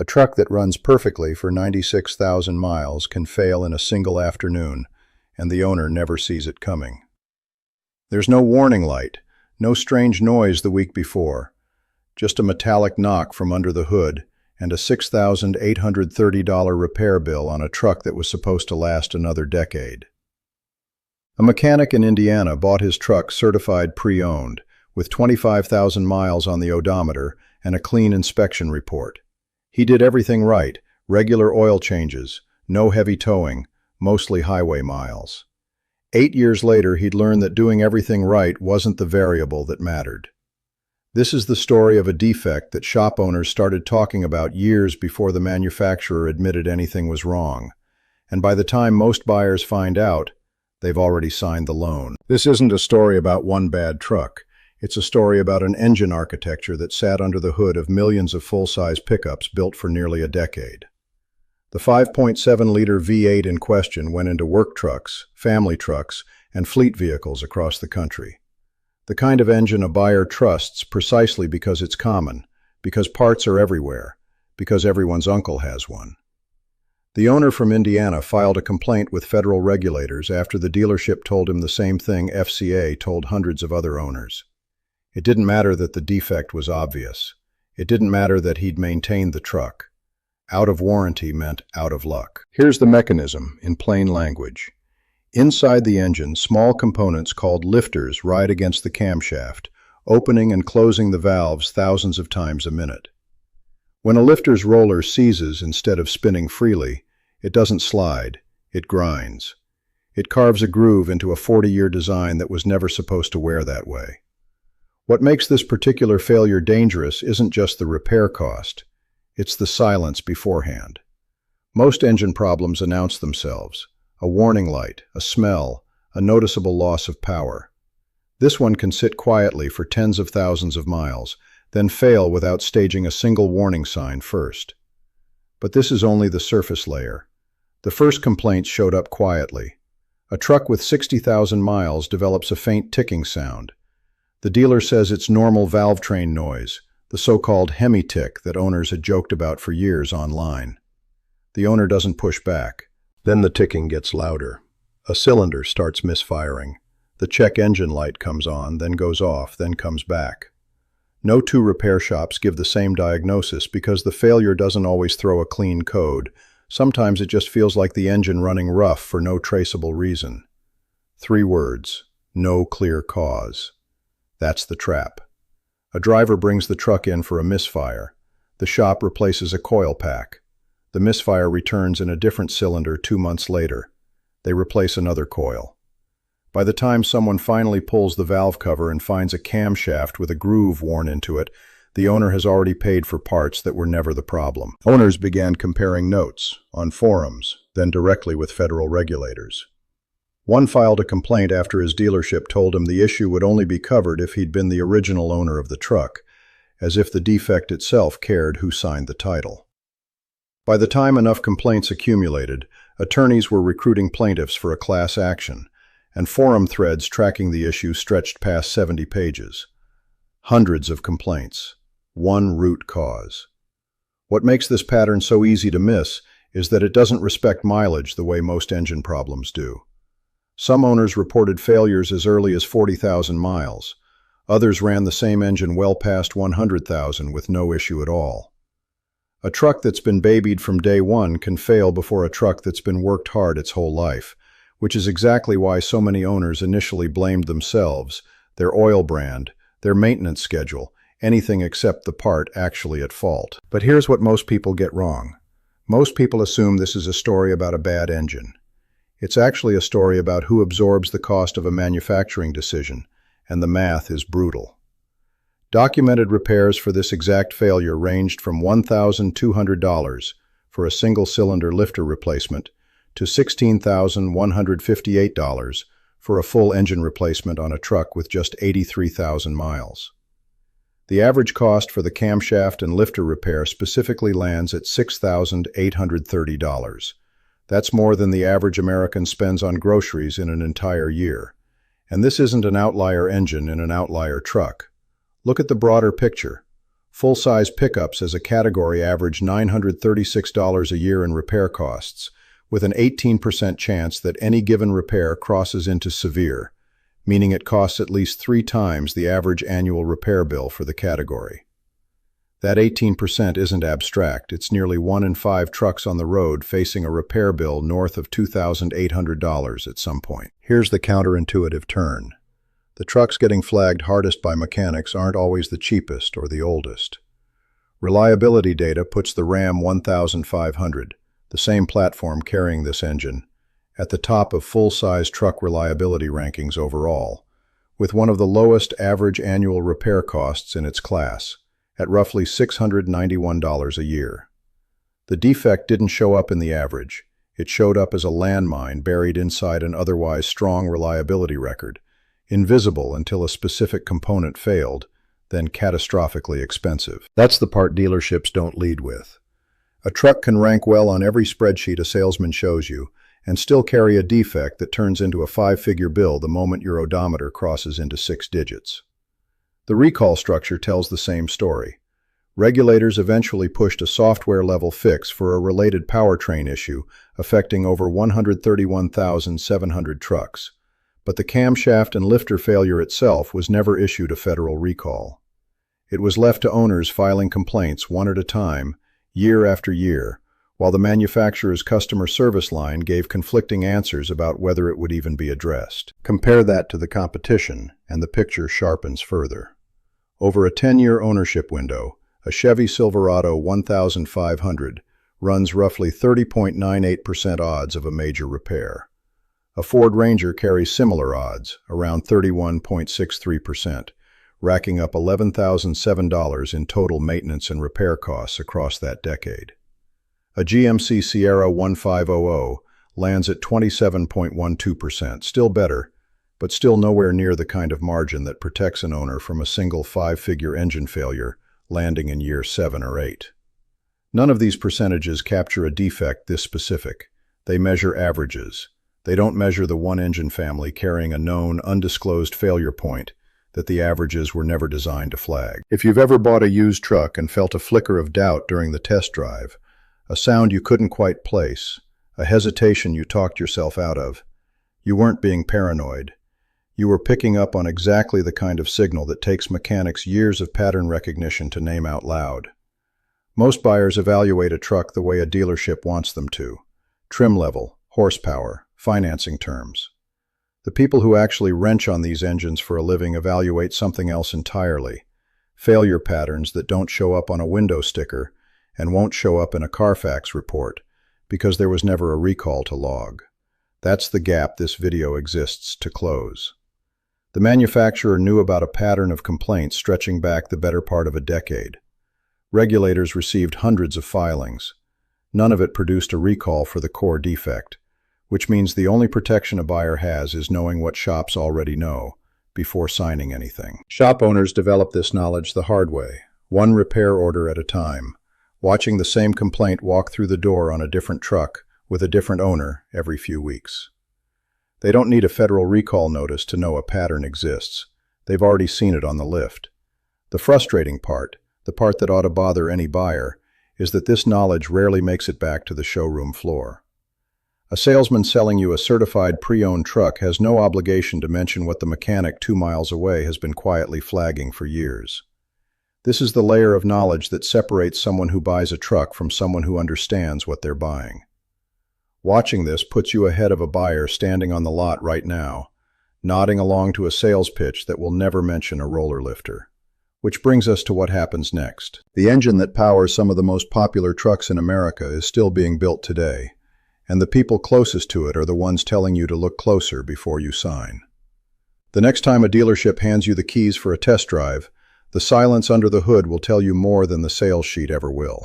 A truck that runs perfectly for 96,000 miles can fail in a single afternoon, and the owner never sees it coming. There's no warning light, no strange noise the week before, just a metallic knock from under the hood and a $6,830 repair bill on a truck that was supposed to last another decade. A mechanic in Indiana bought his truck certified pre-owned, with 25,000 miles on the odometer and a clean inspection report. He did everything right, regular oil changes, no heavy towing, mostly highway miles. 8 years later, he'd learned that doing everything right wasn't the variable that mattered. This is the story of a defect that shop owners started talking about years before the manufacturer admitted anything was wrong. And by the time most buyers find out, they've already signed the loan. This isn't a story about one bad truck. It's a story about an engine architecture that sat under the hood of millions of full-size pickups built for nearly a decade. The 5.7-liter V8 in question went into work trucks, family trucks, and fleet vehicles across the country. The kind of engine a buyer trusts precisely because it's common, because parts are everywhere, because everyone's uncle has one. The owner from Indiana filed a complaint with federal regulators after the dealership told him the same thing FCA told hundreds of other owners. It didn't matter that the defect was obvious. It didn't matter that he'd maintained the truck. Out of warranty meant out of luck. Here's the mechanism in plain language. Inside the engine, small components called lifters ride against the camshaft, opening and closing the valves thousands of times a minute. When a lifter's roller seizes instead of spinning freely, it doesn't slide, it grinds. It carves a groove into a 40-year design that was never supposed to wear that way. What makes this particular failure dangerous isn't just the repair cost, it's the silence beforehand. Most engine problems announce themselves. A warning light, a smell, a noticeable loss of power. This one can sit quietly for tens of thousands of miles, then fail without staging a single warning sign first. But this is only the surface layer. The first complaints showed up quietly. A truck with 60,000 miles develops a faint ticking sound. The dealer says it's normal valve train noise, the so-called hemi-tick that owners had joked about for years online. The owner doesn't push back. Then the ticking gets louder. A cylinder starts misfiring. The check engine light comes on, then goes off, then comes back. No two repair shops give the same diagnosis because the failure doesn't always throw a clean code. Sometimes it just feels like the engine running rough for no traceable reason. 3 words: no clear cause. That's the trap. A driver brings the truck in for a misfire. The shop replaces a coil pack. The misfire returns in a different cylinder 2 months later. They replace another coil. By the time someone finally pulls the valve cover and finds a camshaft with a groove worn into it, the owner has already paid for parts that were never the problem. Owners began comparing notes on forums, then directly with federal regulators. One filed a complaint after his dealership told him the issue would only be covered if he'd been the original owner of the truck, as if the defect itself cared who signed the title. By the time enough complaints accumulated, attorneys were recruiting plaintiffs for a class action, and forum threads tracking the issue stretched past 70 pages. Hundreds of complaints. One root cause. What makes this pattern so easy to miss is that it doesn't respect mileage the way most engine problems do. Some owners reported failures as early as 40,000 miles. Others ran the same engine well past 100,000 with no issue at all. A truck that's been babied from day one can fail before a truck that's been worked hard its whole life, which is exactly why so many owners initially blamed themselves, their oil brand, their maintenance schedule, anything except the part actually at fault. But here's what most people get wrong. Most people assume this is a story about a bad engine. It's actually a story about who absorbs the cost of a manufacturing decision, and the math is brutal. Documented repairs for this exact failure ranged from $1,200 for a single-cylinder lifter replacement to $16,158 for a full engine replacement on a truck with just 83,000 miles. The average cost for the camshaft and lifter repair specifically lands at $6,830. That's more than the average American spends on groceries in an entire year. And this isn't an outlier engine in an outlier truck. Look at the broader picture. Full-size pickups as a category average $936 a year in repair costs, with an 18% chance that any given repair crosses into severe, meaning it costs at least 3 times the average annual repair bill for the category. That 18% isn't abstract. It's nearly 1 in 5 trucks on the road facing a repair bill north of $2,800 at some point. Here's the counterintuitive turn. The trucks getting flagged hardest by mechanics aren't always the cheapest or the oldest. Reliability data puts the Ram 1500, the same platform carrying this engine, at the top of full-size truck reliability rankings overall, with one of the lowest average annual repair costs in its class, at roughly $691 a year. The defect didn't show up in the average. It showed up as a landmine buried inside an otherwise strong reliability record, invisible until a specific component failed, then catastrophically expensive. That's the part dealerships don't lead with. A truck can rank well on every spreadsheet a salesman shows you, and still carry a defect that turns into a 5-figure bill the moment your odometer crosses into 6 digits. The recall structure tells the same story. Regulators eventually pushed a software-level fix for a related powertrain issue affecting over 131,700 trucks, but the camshaft and lifter failure itself was never issued a federal recall. It was left to owners filing complaints one at a time, year after year, while the manufacturer's customer service line gave conflicting answers about whether it would even be addressed. Compare that to the competition, and the picture sharpens further. Over a 10-year ownership window, a Chevy Silverado 1500 runs roughly 30.98% odds of a major repair. A Ford Ranger carries similar odds, around 31.63%, racking up $11,007 in total maintenance and repair costs across that decade. A GMC Sierra 1500 lands at 27.12%, still better, but still nowhere near the kind of margin that protects an owner from a single 5-figure engine failure landing in year 7 or 8. None of these percentages capture a defect this specific. They measure averages. They don't measure the one engine family carrying a known, undisclosed failure point that the averages were never designed to flag. If you've ever bought a used truck and felt a flicker of doubt during the test drive, a sound you couldn't quite place, a hesitation you talked yourself out of, you weren't being paranoid. You were picking up on exactly the kind of signal that takes mechanics years of pattern recognition to name out loud. Most buyers evaluate a truck the way a dealership wants them to: trim level, horsepower, financing terms. The people who actually wrench on these engines for a living evaluate something else entirely: failure patterns that don't show up on a window sticker and won't show up in a Carfax report because there was never a recall to log. That's the gap this video exists to close. The manufacturer knew about a pattern of complaints stretching back the better part of a decade. Regulators received hundreds of filings. None of it produced a recall for the core defect, which means the only protection a buyer has is knowing what shops already know before signing anything. Shop owners develop this knowledge the hard way, one repair order at a time, watching the same complaint walk through the door on a different truck with a different owner every few weeks. They don't need a federal recall notice to know a pattern exists. They've already seen it on the lift. The frustrating part, the part that ought to bother any buyer, is that this knowledge rarely makes it back to the showroom floor. A salesman selling you a certified pre-owned truck has no obligation to mention what the mechanic 2 miles away has been quietly flagging for years. This is the layer of knowledge that separates someone who buys a truck from someone who understands what they're buying. Watching this puts you ahead of a buyer standing on the lot right now, nodding along to a sales pitch that will never mention a roller lifter. Which brings us to what happens next. The engine that powers some of the most popular trucks in America is still being built today, and the people closest to it are the ones telling you to look closer before you sign. The next time a dealership hands you the keys for a test drive, the silence under the hood will tell you more than the sales sheet ever will.